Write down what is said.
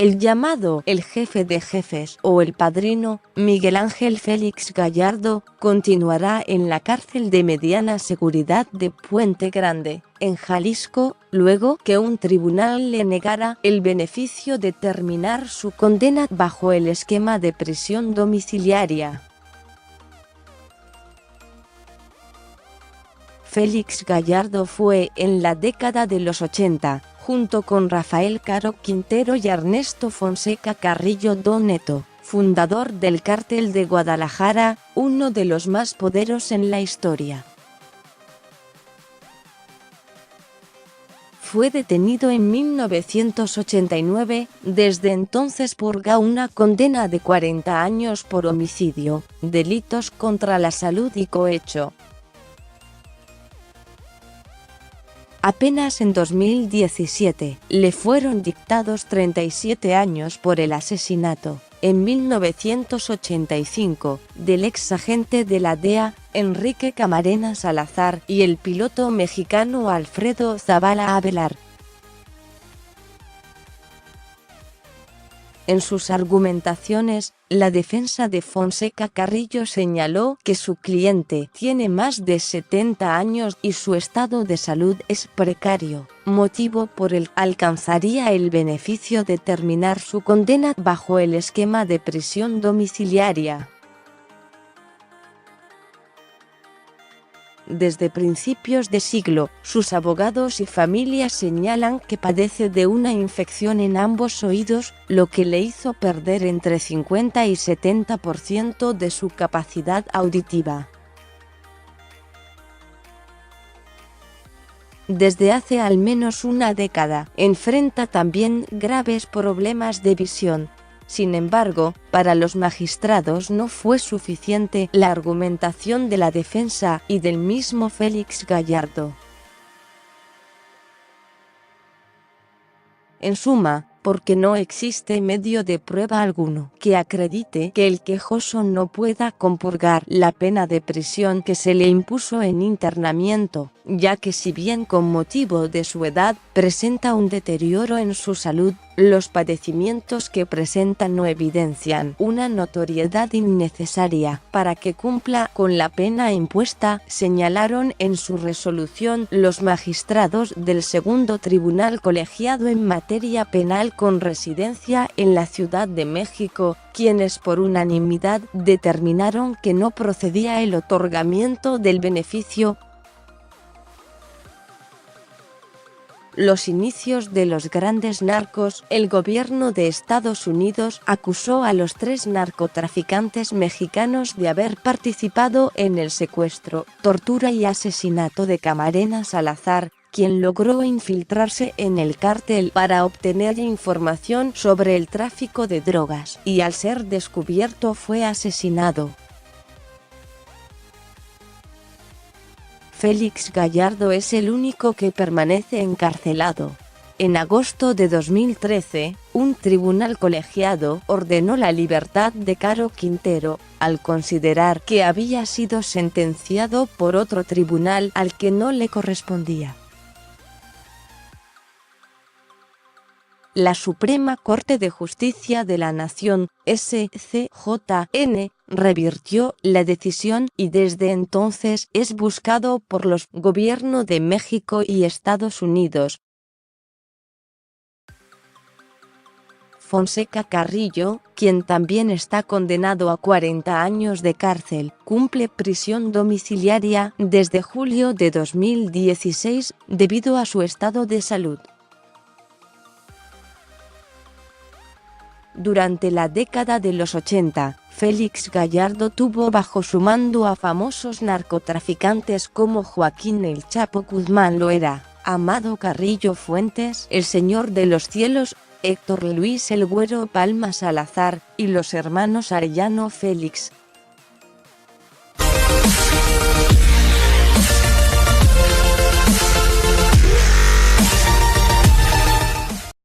El llamado el jefe de jefes o el padrino, Miguel Ángel Félix Gallardo, continuará en la cárcel de mediana seguridad de Puente Grande, en Jalisco, luego que un tribunal le negara el beneficio de terminar su condena bajo el esquema de prisión domiciliaria. Félix Gallardo fue, en la década de los 80, junto con Rafael Caro Quintero y Ernesto Fonseca Carrillo Neto, fundador del Cártel de Guadalajara, uno de los más poderosos en la historia. Fue detenido en 1989, desde entonces purga una condena de 40 años por homicidio, delitos contra la salud y cohecho. Apenas en 2017, le fueron dictados 37 años por el asesinato, en 1985, del ex agente de la DEA, Enrique Camarena Salazar, y el piloto mexicano Alfredo Zavala Avelar. En sus argumentaciones, la defensa de Fonseca Carrillo señaló que su cliente tiene más de 70 años y su estado de salud es precario, motivo por el que alcanzaría el beneficio de terminar su condena bajo el esquema de prisión domiciliaria. Desde principios de siglo, sus abogados y familia señalan que padece de una infección en ambos oídos, lo que le hizo perder entre 50 y 70% de su capacidad auditiva. Desde hace al menos una década, enfrenta también graves problemas de visión. Sin embargo, para los magistrados no fue suficiente la argumentación de la defensa y del mismo Félix Gallardo. En suma, porque no existe medio de prueba alguno que acredite que el quejoso no pueda compurgar la pena de prisión que se le impuso en internamiento, ya que si bien con motivo de su edad presenta un deterioro en su salud, los padecimientos que presenta no evidencian una notoriedad innecesaria para que cumpla con la pena impuesta, señalaron en su resolución los magistrados del Segundo Tribunal Colegiado en materia penal con residencia en la Ciudad de México, quienes por unanimidad determinaron que no procedía el otorgamiento del beneficio. Los inicios de los grandes narcos. El gobierno de Estados Unidos acusó a los 3 narcotraficantes mexicanos de haber participado en el secuestro, tortura y asesinato de Camarena Salazar, quien logró infiltrarse en el cártel para obtener información sobre el tráfico de drogas, y al ser descubierto fue asesinado. Félix Gallardo es el único que permanece encarcelado. En agosto de 2013, un tribunal colegiado ordenó la libertad de Caro Quintero, al considerar que había sido sentenciado por otro tribunal al que no le correspondía. La Suprema Corte de Justicia de la Nación, SCJN, revirtió la decisión y desde entonces es buscado por los gobiernos de México y Estados Unidos. Fonseca Carrillo, quien también está condenado a 40 años de cárcel, cumple prisión domiciliaria desde julio de 2016 debido a su estado de salud. Durante la década de los 80, Félix Gallardo tuvo bajo su mando a famosos narcotraficantes como Joaquín El Chapo Guzmán Loera, Amado Carrillo Fuentes, El Señor de los Cielos, Héctor Luis El Güero Palma Salazar, y los hermanos Arellano Félix.